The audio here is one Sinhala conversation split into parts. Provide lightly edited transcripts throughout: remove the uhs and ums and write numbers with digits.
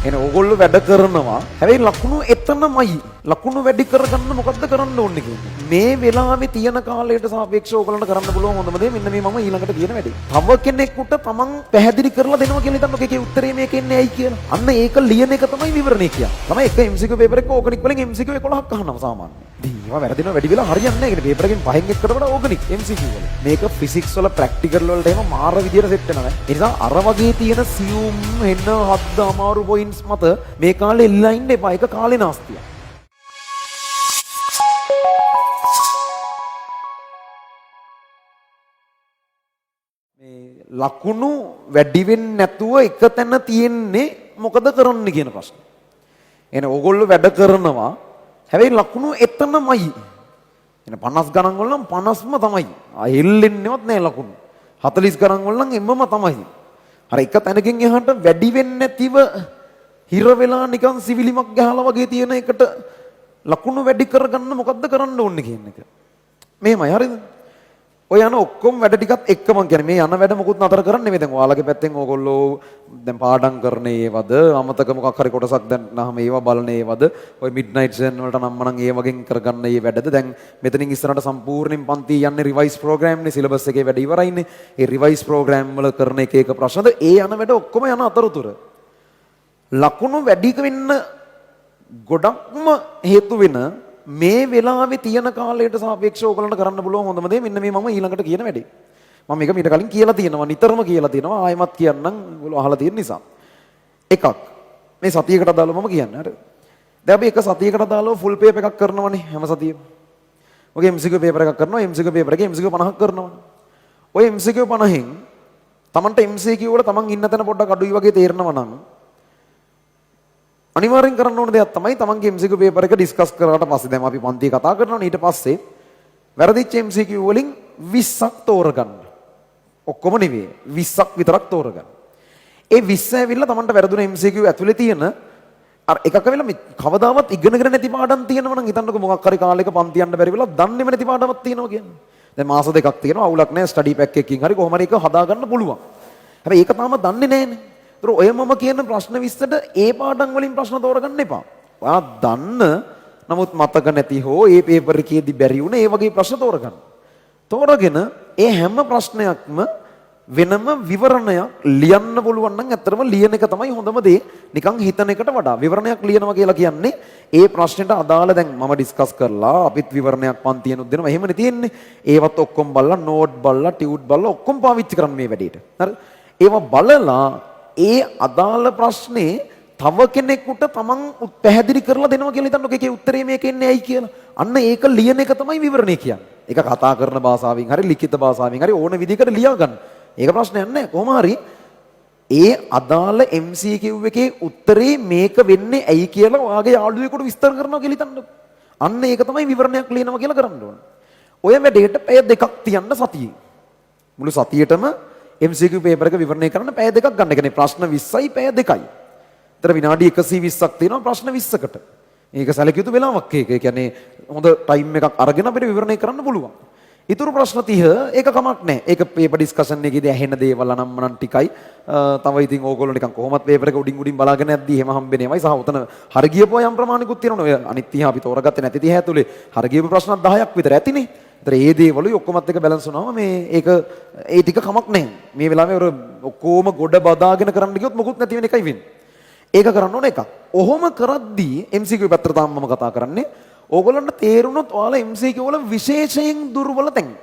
එන ඕගොල්ලෝ වැඩ කරනවා. හැබැයි ලකුණු එතනමයි. ලකුණු වැඩි කරගන්න මොකද්ද කරන්න ඕනේ කියන්නේ. මේ වෙලාවේ තියෙන කාලයට සාපේක්ෂව ඕගොල්ලන්ට කරන්න පුළුවන් හොඳම දේ මෙන්න මේ මම ඊළඟට කියන වැඩේ. තව කෙනෙකුට තමන් පැහැදිලි කරලා දෙනවා කියලා හිතන්න ඔකේ උත්තරේ මේකෙන්නේ ඇයි කියලා. අන්න ඒක ලියන එක තමයි විවරණය කියන්නේ. තමයි එක MCQ පේපර් එක ඕගනික් වලින් MCQ 11ක් අහනවා සාමාන්‍යයෙන්. ඒවා වැරදිනවා වැඩි වෙලා හරියන්නේ නැහැ. ඒ පේපර් එකෙන් පහෙන් එකකට වඩා ඕගනික් MCQ වල. මේක ෆිසික්ස් වල ප්‍රැක්ටිකල් වලට එහෙම මාර විදියට සෙට් වෙනවා. ඒ නිසා අර වගේ තියෙන සියුම් එන්න හද්ද අමාරු පොයින්ට්ස් මත මේ කාලේ එල්ලලා ඉන්න එපා. ඒක කාලේ නාස්තියක්. මේ ලකුණු වැඩි වෙන්නේ නැතුව එක තැන තියෙන්නේ මොකද කරන්න කියන ප්‍රශ්නේ. එන ඕගොල්ලෝ වැඩ කරනවා. හැබැයි ලකුණු එතනමයි. එන 50 ගණන් වල නම් 50ම තමයි. ආ එල්ලෙන්නේවත් නැහැ ලකුණු. 40 ගණන් වල නම් එම්මම තමයි. අර එක තැනකින් එහාට වැඩි වෙන්නේ නැතිව හිර වෙලා නිකන් සිවිලිමක් ගහලා වගේ තියෙන එකට ලකුණු වැඩි කරගන්න මොකද්ද කරන්න ඕනේ කියන එක. මෙහෙමයි හරිද? ඔය යන ඔක්කොම වැඩ ටිකත් එක්ක මං කියන්නේ මේ යන වැඩ මොකුත් නතර කරන්නේ නෙමෙයි. දැන් ඔයාලගේ පැත්තෙන් ඕගොල්ලෝ දැන් පාඩම් කරන ඒවද අමතක මොකක් හරි කොටසක් දැන් නහම ඒවා බලන ඒවද ඔය මිඩ්නයිට් සෙන් වලට නම් මනම් ඒ වගේ කරගන්න ඒ වැඩද දැන් මෙතනින් ඉස්සරහට සම්පූර්ණයෙන් පන්ති යන්නේ රිවයිස් ප්‍රෝග්‍රෑම් නේ සිලබස් එකේ වැඩ ඉවරයිනේ. ඒ රිවයිස් ප්‍රෝග්‍රෑම් වල කරන එක ප්‍රශ්නද ඒ යන වැඩ ඔක්කොම යන අතරතුර ලකුණු වැඩි වෙන්න ගොඩක්ම හේතු වෙන මේ වෙලාවේ තියෙන කාලයට සාපේක්ෂව ඔයගලන්ට කරන්න පුළුවන් හොඳම දේ මෙන්න මේ මම ඊළඟට කියන වැඩේ. මම මේක මීට කලින් කියලා තියෙනවා නිතරම කියලා තියෙනවා ආයෙමත් කියන්නම් ඔයගොල්ලෝ අහලා තියෙන නිසා. එකක් මේ සතියකට දාලා මම කියන්නේ හරිද? දැන් අපි එක සතියකට දාලා ෆුල් පේපර් එකක් කරනවනේ හැම සතියෙම. ඔගේ MCQ පේපර් එකක් කරනවා MCQ පේපර් එකේ MCQ 50ක් කරනවනේ. ඔය MCQ 50න් Tamanට MCQ වල Taman ඉන්න තැන පොඩ්ඩක් අඩුයි වගේ තේරෙනවා නම් අනිවාර්යෙන් කරන්න ඕන දෙයක් තමයි තමන්ගේ MCQ පේපර් එක ඩිස්කස් කරාට පස්සේ දැන් අපි පන්තියේ කතා කරනවා ඊට පස්සේ වැරදිච්ච MCQ වලින් 20ක් තෝරගන්න. ඔක්කොම නෙවෙයි 20ක් විතරක් තෝරගන්න. ඒ 20 ඇවිල්ලා තමන්ට වැරදුන MCQ ඇතුලේ තියෙන අර එකක වෙලා මේ කවදාවත් ඉගෙනගෙන නැති පාඩම් තියෙනවා නම් හිතන්නකෝ මොකක් හරි කාලයක පන්ති යන්න බැරි වෙලා දන්නේම නැති පාඩමක් තියෙනවා කියන්නේ. දැන් මාස දෙකක් තියෙනවා අවුලක් නැහැ ස්ටඩි පැක් එකකින් හරි කොහොම හරි එක හදාගන්න පුළුවන්. හැබැයි ඒක තාම දන්නේ නැහැනේ. ඒතර ඔය මම කියන ප්‍රශ්න 20ට ඒ පාඩම් වලින් ප්‍රශ්න තෝරගන්න එපා. ඔයා දන්න නමුත් මතක නැති හෝ ඒ පේපර් එකේදී බැරි වුණ ඒ වගේ ප්‍රශ්න තෝරගන්න. තෝරගෙන ඒ හැම ප්‍රශ්නයක්ම වෙනම විවරණයක් ලියන්න පුළුවන් නම් ඇත්තටම ලියන එක තමයි හොඳම දේ. නිකන් හිතන එකට වඩා විවරණයක් ලියනවා කියලා කියන්නේ ඒ ප්‍රශ්නෙට අදාළ දැන් මම ඩිස්කස් කරලා අපිත් විවරණයක් පන්තියනුත් දෙනවා. එහෙමනේ තියෙන්නේ. ඒවත් ඔක්කොම බලලා නෝට් බලලා ටියුට් බලලා ඔක්කොම පාවිච්චි කරන්න මේ වැඩේට. හරි? ඒවා බලලා ඒ අදාළ ප්‍රශ්නේ තව කෙනෙකුට තමන් පැහැදිලි කරලා දෙනවා කියලා හිතන්න ඔකේ උත්තරේ මේකෙන්නේ ඇයි කියලා. අන්න ඒක ලියන එක තමයි විවරණය කියන්නේ. ඒක කතා කරන භාෂාවෙන් හරි ලිඛිත භාෂාවෙන් හරි ඕන විදිහකට ලියා ගන්න. ඒක ප්‍රශ්නයක් නෑ. කොහොම හරි ඒ අදාළ MCQ එකේ උත්තරේ මේක වෙන්නේ ඇයි කියලා ඔයාගේ යාළුවෙකුට විස්තර කරනවා කියලා හිතන්න. අන්න ඒක තමයි විවරණයක් ලියනවා කියලා කරන්න ඕන. ඔය වැඩේට පැය දෙකක් තියන්න සතියේ. මුළු සතියේටම MCQ පේපර් එක විවරණය කරන්න පැය දෙකක් ගන්න. ඒ කියන්නේ ප්‍රශ්න 20යි පැය 2යි. ඒතර විනාඩි 120ක් තියෙනවා ප්‍රශ්න 20කට. මේක සැලකිය යුතු වෙලාවක් ඒක. ඒ කියන්නේ හොඳ ටයිම් එකක් අරගෙන අපිට විවරණය කරන්න පුළුවන්. ඊටු ප්‍රශ්න 30 ඒක කමක් නැහැ. ඒක පේපර් ඩිස්කෂන් එකේදී ඇහෙන දේවල් අනම්මනම් ටිකයි. තව ඉතින් ඕගොල්ලෝ නිකන් කොහොමත් පේපර් එක උඩින් බලාගෙන යද්දී එහෙම හම්බෙනේමයි. සහ උතන හරි ගියපුවා යම් ප්‍රමාණිකුත් තියෙනවනේ. ඔය අනිත් 30 අපි තෝරගත්තේ නැති 30 ඇතුලේ හරි ගියපු ප්‍රශ්නත් 10ක් විතර ඇතිනේ. ඒතර ඒ දේවලුයි ඔක්කොමත් එක බැලන්ස් වුණාම මේ ඒක ඒ ටික කමක් නැහැ. මේ වෙලාවේ ඔර ඔක්කොම ගොඩ බදාගෙන කරන්න ගියොත් මොකුත් නැති වෙන එකයි වෙන්නේ. ඒක කරන්න ඕන එකක්. ඔහොම කරද්දී MCQ පැත්තට තාම මම කතා කරන්නේ. ඕගොල්ලන්ට තේරුණොත් ඔයාලා MCQ වල විශේෂයෙන් දුර්වල තැන්.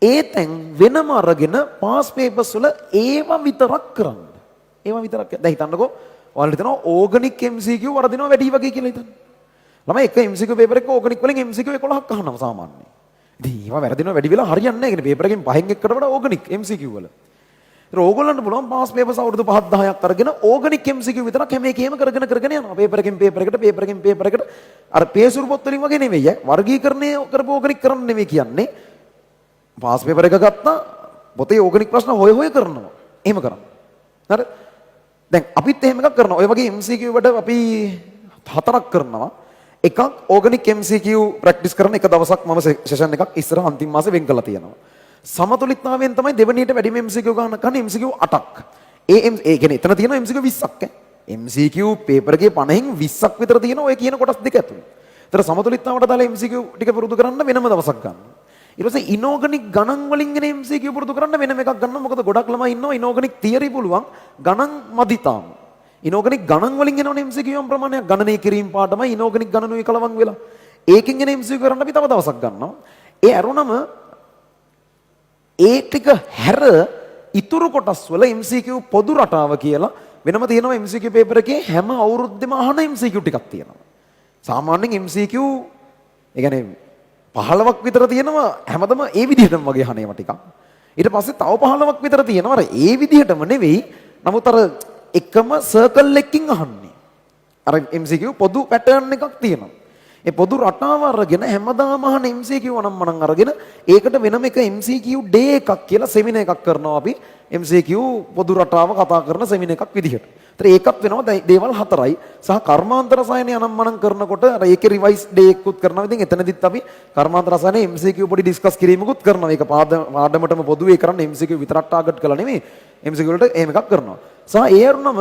ඒ තැන් වෙනම අරගෙන පාස් පේපර්ස් වල ඒවා විතරක් කරන්න. ඒවා විතරක්. දැන් හිතන්නකෝ ඔයාලට හිතනවා ඕගනික් MCQ වරදිනවා වැඩි වගේ කියලා හිතන්න. ළමයි එක MCQ පේපර් එක ඕගනික් වලින් MCQ 11ක් අහනවා සාමාන්‍යයෙන්. ඉතින් ඒවා වැරදිනවා වැඩි වෙලා හරියන්නේ නැහැ. ඒ කියන්නේ පේපර් එකෙන් පහෙන් එකකට වඩා ඕගනික් MCQ වල. ඒතර ඕගොල්ලන්ට පුළුවන් පාස් පේපර්ස් අවුරුදු 5 10ක් අරගෙන ඕගනික් MCQ විතරක් හැම එකේම කරගෙන යනවා. පේපර් එකෙන් පේපර් එකට අර පේසුරු පොත් වලින් වගේ නෙවෙයි. වර්ගීකරණය කරපු ඕගනික් කරන්න නෙවෙයි කියන්නේ. පාස් පේපර් එක ගත්තා පොතේ ඕගනික් ප්‍රශ්න හොය කරනවා. එහෙම කරන්න. හරි? දැන් අපිත් එහෙම එකක් කරනවා. ඔය වගේ MCQ වලට අපි 4ක් කරනවා. එකක් ඕගනික් MCQ ප්‍රැක්ටිස් කරන එක දවසක් මම සෙෂන් එකක් ඉස්සර අන්තිම මාසේ වෙන් කරලා තියෙනවා. සමතුලිතතාවයෙන් තමයි දෙවෙනියට වැඩිම MCQ ගන්න MCQ 8ක්. ඒ කියන්නේ එතන තියෙනවා MCQ 20ක් MCQ පේපර් එකේ 50න් 20ක් විතර තියෙනවා ඔය කියන කොටස් දෙක ඇතුළේ. ඒතර සමතුලිතතාවට දාලා MCQ ටික පුරුදු කරන්න වෙනම දවසක් ගන්න. ඊට පස්සේ ඉනෝගනික් ගණන් වලින් එන MCQ පුරුදු කරන්න වෙනම එකක් ගන්න. මොකද ගොඩක් ළමයි ඉන්නවා ඉනෝගනික් තියරි පුළුවන් ගණන් මදි තාම. ඉනෝගනික් ගණන් වලින් එනවනේ MCQ යම් ප්‍රමාණයක් ගණනය කිරීම පාඩමයි ඉනෝගනික් ගණනුයි කලවම් වෙලා. ඒකෙන් එන MCQ කරන්න අපි තව දවසක් ගන්නවා. ඒ අරුණම ඒ ටික හැර ඉතුරු කොටස් වල MCQ පොදු රටාව කියලා වෙනම තියෙනවා. MCQ පේපර් එකේ හැම අවුරුද්දෙම අහන MCQ ටිකක් තියෙනවා. සාමාන්‍යයෙන් MCQ ඒ කියන්නේ 15ක් විතර තියෙනවා හැමදම ඒ විදිහටම වගේ අහන ඒවා ටිකක්. ඊට පස්සේ තව 15ක් විතර තියෙනවා අර ඒ විදිහටම නෙවෙයි. නමුත් අර එකම සර්කල් එකකින් අහන්නේ. අර MCQ පොදු පැටර්න් එකක් තියෙනවා. ඒ පොදු රටාව අරගෙන හැමදාම අහන MCQ නම් මනම් අරගෙන ඒකට වෙනම එක MCQ day එකක් කියලා සෙමිනාර් එකක් කරනවා අපි MCQ පොදු රටාව කතා කරන සෙමිනාර් එකක් විදිහට. ඒතර ඒකත් වෙනවා දේවල් 4යි සහ කර්මාන්ත රසායනය නම් මනම් කරනකොට අර ඒකේ රිවයිස් day එකකුත් කරනවා. ඉතින් එතනදිත් අපි කර්මාන්ත රසායනයේ MCQ පොඩි ඩිස්කස් කිරීමකුත් කරනවා. ඒක පාඩමටම පොදුවේ කරන්න MCQ විතරක් ටාගට් කරලා නෙමෙයි MCQ වලට එහෙම එකක් කරනවා. සහ ඒ අරුණම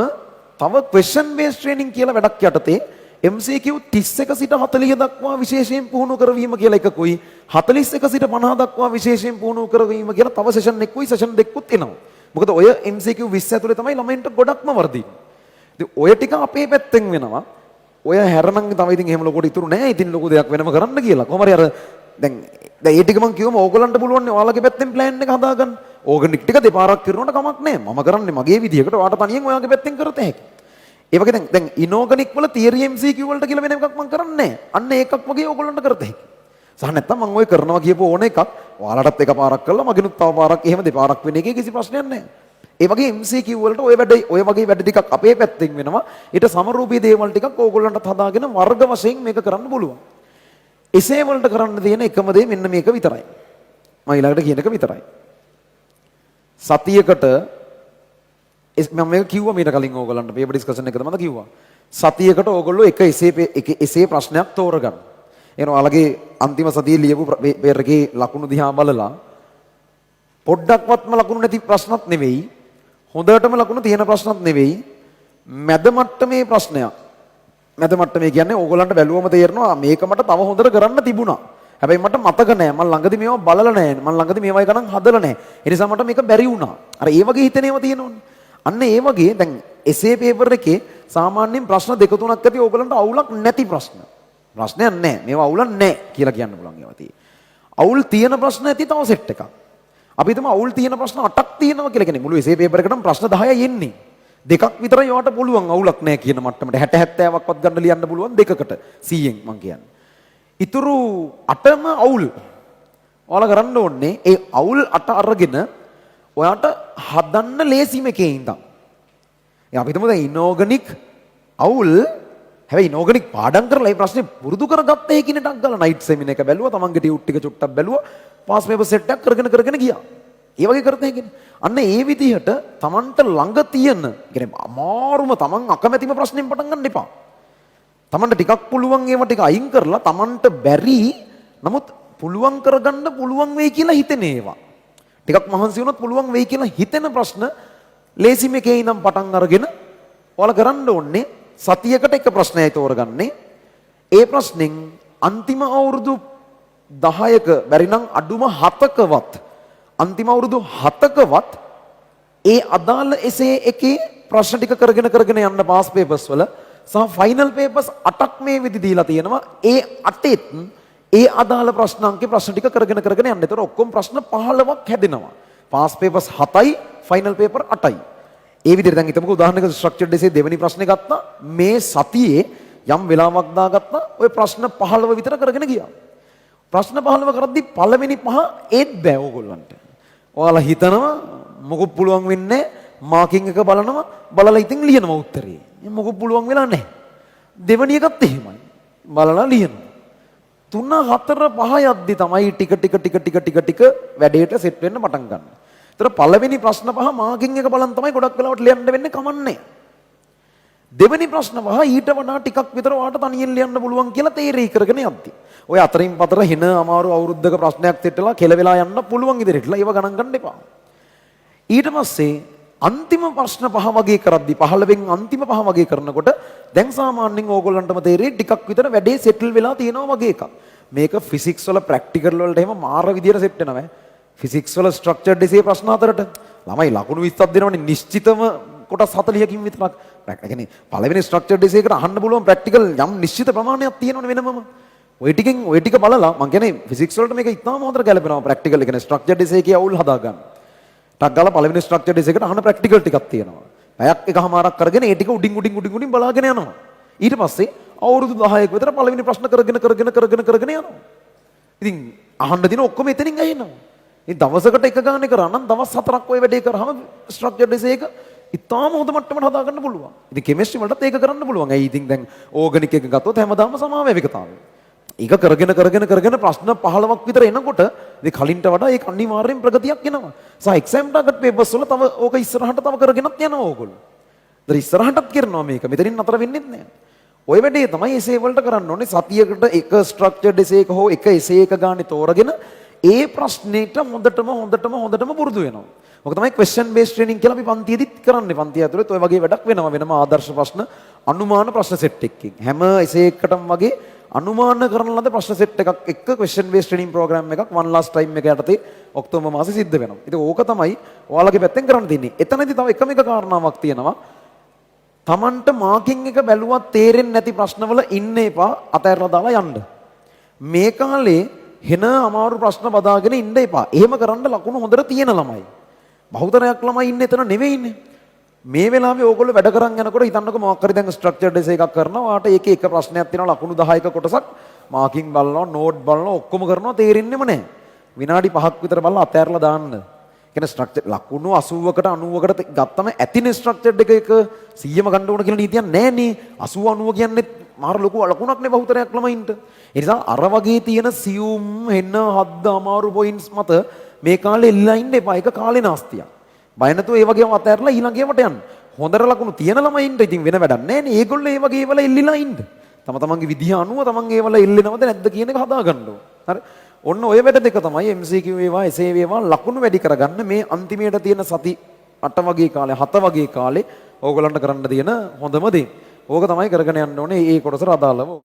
තව question based training කියලා වැඩක් යටතේ MCQ 31 සිට 40 දක්වා විශේෂයෙන් පුහුණු කරවීම කියලා එකකුයි 41 සිට 50 දක්වා විශේෂයෙන් පුහුණු කරවීම කියලා තව සෙෂන් එකකුයි සෙෂන් දෙකකුත් එනවා. මොකද ඔය MCQ 20 ඇතුලේ තමයි ළමයින්ට ගොඩක්ම වර්ධින්නේ. ඉතින් ඔය ටික අපේ පැත්තෙන් වෙනවා. ඔය හැරනම් තව ඉතින් එහෙම ලොකුට ඉතුරු නැහැ. ඉතින් ලොකු දෙයක් වෙනම කරන්න කියලා. කොහොම හරි අර දැන් ඒ ටික මම කිව්වම ඕගොල්ලන්ට පුළුවන් නේ ඔයාලගේ පැත්තෙන් ප්ලෑන් එක හදාගන්න. ඕගනික් ටික දෙපාරක් කරනකොට කමක් නැහැ. මම කරන්නේ මගේ විදියකට ඔයාට තනියෙන් ඔයාගේ පැත්තෙන් කරත හැකියි. ඒ වගේ දැන් ඉනෝගනික් වල තියරි MCQ වලට කියලා වෙන එකක් මම කරන්නේ නැහැ. අන්න ඒකක් වගේ ඕගොල්ලන්ට කරත හැකියි. සහ නැත්තම් මම ඔය කරනවා කියපු ඕන එකක් ඔයාලටත් එකපාරක් කළා මගෙනුත් තව පාරක් එහෙම දෙපාරක් වෙන එකේ කිසි ප්‍රශ්නයක් නැහැ. ඒ වගේ MCQ වලට ඔය වගේ වැඩ ටිකක් අපේ පැත්තෙන් වෙනවා. ඊට සමරූපී දේවල් ටිකක් ඕගොල්ලන්ටත් හදාගෙන වර්ග වශයෙන් මේක කරන්න පුළුවන්. එසේ වලට කරන්න තියෙන එකම දේ මෙන්න මේක විතරයි. මම ඊළඟට කියන එක විතරයි. සතියකට මම මේක කිව්වා මීට කලින් ඕගොල්ලන්ට පේපර් ඩිස්කෂන් එකද මම කිව්වා. සතියකට ඕගොල්ලෝ එසේ ප්‍රශ්නයක් තෝරගන්න. එනවා ඔයාලගේ අන්තිම සතියේ ලියපු පේපර් එකේ ලකුණු දිහා බලලා පොඩ්ඩක්වත්ම ලකුණු නැති ප්‍රශ්නත් නෙවෙයි. හොඳටම ලකුණු තියෙන ප්‍රශ්නත් නෙවෙයි. මැද මට්ටමේ ප්‍රශ්නයක්. මැද මට්ටමේ කියන්නේ ඕගොල්ලන්ට බැලුවම තේරෙනවා මේක මට තව හොඳට කරන්න තිබුණා. හැබැයි මට මතක නැහැ. මම ළඟදී මේවා බලලා නැහැ. මම ළඟදී මේවා ගණන් හදලා නැහැ. ඒ නිසා මට මේක බැරි වුණා. අර ඒ වගේ හිතන ඒවා තියෙනවනේ. අන්න ඒ වගේ දැන් එසේ පේපර් එකේ සාමාන්‍යයෙන් ප්‍රශ්න දෙක තුනක් ඇති ඕගලන්ට අවුලක් නැති ප්‍රශ්න. ප්‍රශ්නයක් නැහැ. මේවා අවුලක් නැහැ කියලා කියන්න පුළුවන් ඒවා තියෙන්නේ. අවුල් තියෙන ප්‍රශ්න ඇති තව සෙට් එකක්. අපි හිතමු අවුල් තියෙන ප්‍රශ්න 8ක් තියෙනවා කියලා කියන්නේ මුළු එසේ පේපර් එකටම ප්‍රශ්න 10යි එන්නේ. දෙකක් විතරයි ඒවට පුළුවන් අවුලක් නැහැ කියන මට්ටමට 60 70ක්වත් ගන්න ලියන්න පුළුවන් දෙකකට 100න් මං කියන්නේ. ඉතුරු 8ම අවුල්. ඔයාලා කරන්න ඕනේ ඒ අවුල් 8 අරගෙන ඔයාට හදන්න ලේසිම එකේ ඉඳන්. අපි හිතමු දැන් ඉනෝගනික් අවුල් හැබැයි ඉනෝගනික් පාඩම් කරලා මේ ප්‍රශ්නේ පුරුදු කරගත්ත එකකින් ටක් ගාලා නයිට් සෙමිනාර් එක බැලුවා තමන්ගේ ටියුට් ටික චුට්ටක් බැලුවා පාස් පේපර් සෙට් එකක් කරගෙන ගියා. ඒ වගේ කරත හැකිනේ. අන්න ඒ විදිහට තමන්ට ළඟ තියෙන කියන්නේ අමාරුම තමන් අකමැතිම ප්‍රශ්නෙන් පටන් ගන්න එපා. තමන්ට ටිකක් පුළුවන් ඒවා ටික අයින් කරලා තමන්ට බැරි නමුත් පුළුවන් කරගන්න පුළුවන් වෙයි කියලා හිතෙන ඒවා. ටිකක් මහන්සි වුණොත් පුළුවන් වෙයි කියලා හිතෙන ප්‍රශ්න ලේසිම එකේ ඉඳන් පටන් අරගෙන ඔයාලා කරන්න ඕනේ සතියකට එක ප්‍රශ්නයයි තෝරගන්නේ. ඒ ප්‍රශ්نين අන්තිම අවුරුදු 10ක බැරි නම් අඩුම 7කවත් අන්තිම අවුරුදු 7කවත් ඒ අදාළ එසේ එකේ ප්‍රශ්න ටික කරගෙන යන්න පාස් පේපර්ස් වල සහ ෆයිනල් පේපර්ස් 8ක් මේ විදි දීලා තියෙනවා. ඒ 8ෙත් ඒ අදාළ ප්‍රශ්න අංකේ ප්‍රශ්න ටික කරගෙන යන්න. ඒතර ඔක්කොම ප්‍රශ්න 15ක් හැදෙනවා. පාස් පේපර්ස් 7යි ෆයිනල් පේපර් 8යි. ඒ විදිහට දැන් හිතමුකෝ උදාහරණයක ස්ට්‍රක්චර්ඩ් එසේ දෙවෙනි ප්‍රශ්නේ ගත්තා. මේ සතියේ යම් වෙලාවක් දාගත්තා. ওই ප්‍රශ්න 15 විතර කරගෙන ගියා. ප්‍රශ්න 15 කරද්දි පළවෙනි පහ ඒත් බෑ ඕගොල්ලන්ට. ඔයාලා හිතනවා මොකක් පුළුවන් වෙන්නේ මාකින් එක බලලා ඉතින් ලියනවා උත්තරේ. මොකක් පුළුවන් වෙලා නැහැ. දෙවෙනි එකත් එහෙමයි. බලලා ලියනවා. 3 4 5 යද්දි තමයි ටික වැඩේට සෙට් වෙන්න පටන් ගන්න. ඒතර පළවෙනි ප්‍රශ්න පහ මාකින් එක බලන් තමයි ගොඩක් වෙලාවට ලියන්න වෙන්නේ කමන්නේ. දෙවෙනි ප්‍රශ්න පහ ඊට වඩා ටිකක් විතර ඔයාට තනියෙන් ලියන්න පුළුවන් කියලා තේරෙයි කරගෙන යද්දි. ඔය අතරින් පතර හින අමාරු අවුරුද්දක ප්‍රශ්නයක් තෙටලා කෙලවෙලා යන්න පුළුවන් ඉදිරියටලා ඒව ගණන් ගන්න එපා. ඊට පස්සේ අන්තිම ප්‍රශ්න පහ වගේ කරද්දි 15න් අන්තිම පහ වගේ කරනකොට දැන් සාමාන්‍යයෙන් ඕගොල්ලන්ටම තේරෙයි ටිකක් විතර වැඩේ සෙටල් වෙලා තියෙනවා වගේ එකක්. මේක ෆිසික්ස් වල ප්‍රැක්ටිකල් වලට එහෙම මාර විදියට සෙට් වෙනවා. ෆිසික්ස් වල ස්ට්‍රක්චර්ඩ් එසේ ප්‍රශ්න හතරට ළමයි ලකුණු 20ක් දෙනවනේ නිශ්චිතම කොටස් 40කින් විතරක්. ඒ කියන්නේ පළවෙනි ස්ට්‍රක්චර්ඩ් එසේකට අහන්න පුළුවන් ප්‍රැක්ටිකල් යම් නිශ්චිත ප්‍රමාණයක් තියෙනවනේ වෙනමම. ඔය ටික බලලා මම කියන්නේ ෆිසික්ස් වලට මේක ඉතාම හොඳට ගැලපෙනවා ප්‍රැක්ටිකල්. ඒ කියන්නේ ස්ට්‍රක්චර්ඩ් එසේකේ අවුල් හදා ගන්න. ටක් ගාලා පළවෙනි ස්ට්‍රක්චර්ඩ් එසේකට අහන ප්‍රැක්ටිකල් ටිකක් තියෙනවා. පැයක් එකමාරක් කරගෙන ඒ ටික උඩින් බලාගෙන යනවා. ඊට පස්සේ අවුරුදු 10ක විතර පළවෙනි ප්‍රශ්න කරගෙන යනවා. ඉතින් අහන්න දින ඔක්කොම එතනින් ඇහෙනවා. ඉතින් දවසකට එක ගානේ කරා නම් දවස් 4ක් ඔය වැඩේ කරාම ස්ට්‍රක්චර්ඩ් එසේක ඉතාම හොඳ මට්ටමකට හදා ගන්න පුළුවන්. ඉතින් කෙමිස්ට්‍රි වලටත් ඒක කරන්න පුළුවන්. ඇයි ඉතින් දැන් ඕගනික් එක ගත්තොත් හැමදාම සමාන වේගතාවය. ඒක කරගෙන ප්‍රශ්න 15ක් විතර එනකොට ඉතින් කලින්ට වඩා ඒක අනිවාර්යෙන් ප්‍රගතියක් එනවා. සහ එක්සෑම් ටාගට් පේපර්ස් වල තව ඕක ඉස්සරහට තව කරගෙනත් යනවා ඕගොල්ලෝ. ඒතර ඉස්සරහටත් කරනවා මේක. මෙතනින් නතර වෙන්නෙත් නෑ. ඔය වැඩේ තමයි එසේ වලට කරන්න ඕනේ. සතියකට එක ස්ට්‍රක්චර්ඩ් එසේ එක හෝ එක එසේ එක ගානේ තෝරගෙන ඒ ප්‍රශ්නෙට හොඳටම පුරුදු වෙනවා. ඔක තමයි ක්වෙස්චන් බේස්ඩ් ට්‍රේනින් කියලා අපි පන්තියේදීත් කරන්නේ. පන්තිය ඇතුළේ ඔය වගේ වැඩක් වෙනවා. වෙනම ආදර්ශ ප්‍රශ්න අනුමාන ප්‍රශ්න සෙට් එකකින් හැම එසේ එකකටම වගේ අනුමාන කරන ලද ප්‍රශ්න සෙට් එකක් එක්ක ක්වෙස්චන් බේස්ඩ් ට්‍රේනින් ප්‍රෝග්‍රෑම් එකක් one last time එක යටතේ ඔක්තෝබර් මාසේ සිද්ධ වෙනවා. ඉතින් ඕක තමයි ඔයාලගේ පැත්තෙන් කරන්න තියෙන්නේ. එතනදී තව එකම එක කාරණාවක් තියෙනවා. Tamanට මාකින් එක බැලුවත් තේරෙන්නේ නැති ප්‍රශ්නවල ඉන්න එපා, අතහැරලා දාලා යන්න. මේ කාලේ හෙන අමාරු ප්‍රශ්න බදාගෙන ඉන්න එපා. එහෙම කරන්න ලකුණු හොඳට තියෙන ළමයි. බහුතරයක් ළමයි ඉන්නේ එතන නෙවෙයිනේ. මේ වෙලාවේ ඕගොල්ලෝ වැඩ කරන් යනකොට හිතන්නකෝ මොකක් හරි දැන් ස්ට්‍රක්චර්ඩ් එසේ එකක් කරනවා. වාට ඒකේ එක ප්‍රශ්නයක් තියෙනවා ලකුණු 10ක කොටසක් මාකින් බලනවා, නෝට් බලනවා, ඔක්කොම කරනවා තේරෙන්නෙම නැහැ. විනාඩි 5ක් විතර බලලා අතහැරලා දාන්න. කියන්නේ ස්ට්‍රක්චර් ලකුණු 80කට 90කට ගත්තම ඇතිනේ ස්ට්‍රක්චර්ඩ් එක 100ම ගන්න ඕන කියලා නීතියක් නැහැනේ. 80 90 කියන්නේ මාර ලොකු ලකුණක් නේ බහුතරයක් ළමයින්ට. ඒ නිසා අර වගේ තියෙන සියුම් හෙන්න හද්ද අමාරු පොයින්ට්ස් මත මේ කාලේ එල්ලලා ඉන්න එපා. ඒක කාලේ නාස්තියක්. බය නැතුව ඒ වගේම අතහැරලා ඊළඟ ඒවට යන්න. හොඳට ලකුණු තියෙන ළමයින්ට ඉතින් වෙන වැඩක් නැහැ නේ. ඒගොල්ලෝ ඒ වගේ ඒවල එල්ලිලා ඉන්න. තමන්ගේ විදිහ අනුව තමන් ඒවල එල්ලෙනවද නැද්ද කියන එක හදා ගන්න ඕන. හරි. ඔන්න ඔය වැඩ දෙක තමයි MCQ වේවා එසේ වේවා ලකුණු වැඩි කරගන්න මේ අන්තිමේට තියෙන සති 8 වගේ කාලේ 7 වගේ කාලේ ඕගොල්ලන්ට කරන්න තියෙන හොඳම දේ. ඕක තමයි කරගෙන යන්න ඕනේ මේ කොටසට අදාළව.